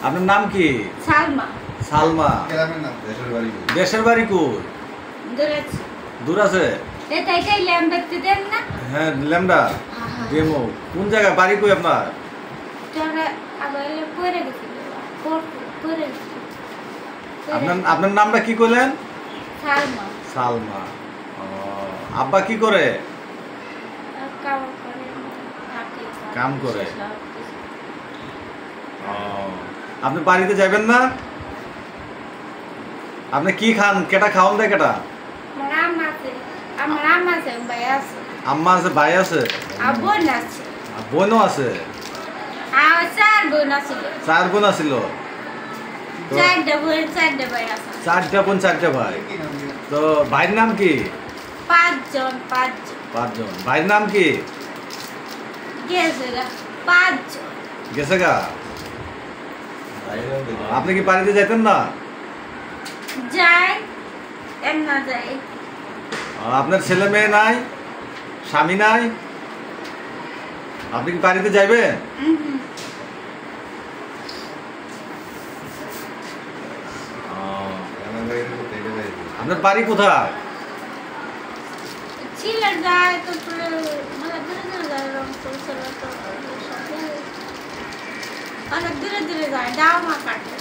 আপনার নাম কি? সালমা। সালমা। গ্রামের নাম, দেশের বাড়ি কই? দূর আছে। এটাই ল্যাম্বাতে দেন না? হ্যাঁ ল্যামডা ডেমো। কোন জায়গা বাড়ি কই আপনার? তোরা আবার পড়ে গেছি। পড়ে গেছি। আপনার নামটা কি কইলেন? সালমা। সালমা। ও, আব্বা কি করে? কাম করে। ও, আপনি বাড়িতে যাবেন না? আপনি কি খান? কেটা খাওন দেয় কেটা? আমার আম্মা আছে, ভাই আছে। আম্মা আছে, ভাই আছে, আর বোন আছে। বোনও আছে। আর 4 বোন আছিল। 4 বোন আছিল। 4টা বোন 4টা ভাই আছে। 4টা বোন 4টা ভাই। তো ভাইয়ের নাম কি? 5 জন। 5 জন। ভাইয়ের নাম কি? গেছে গা 5 জন। গেছে গা। আপনি কি বাড়িতে যাইতেন না? যাই না যাই। আপনার ছেলে মেয়ে নাই, স্বামী নাই, আপনি কি বাড়িতে যাইবেন? আপনার বাড়ি কোথায়? ছিলেন যায় তো মানে দূরে যায় রংপুর ছেলে তো অনেক দূরে যায় ডাউমা কাটে।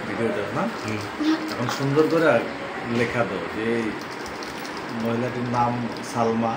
ভিডিওটা না এখন সুন্দর করে লেখা দাও যে মহিলাটির নাম সালমা।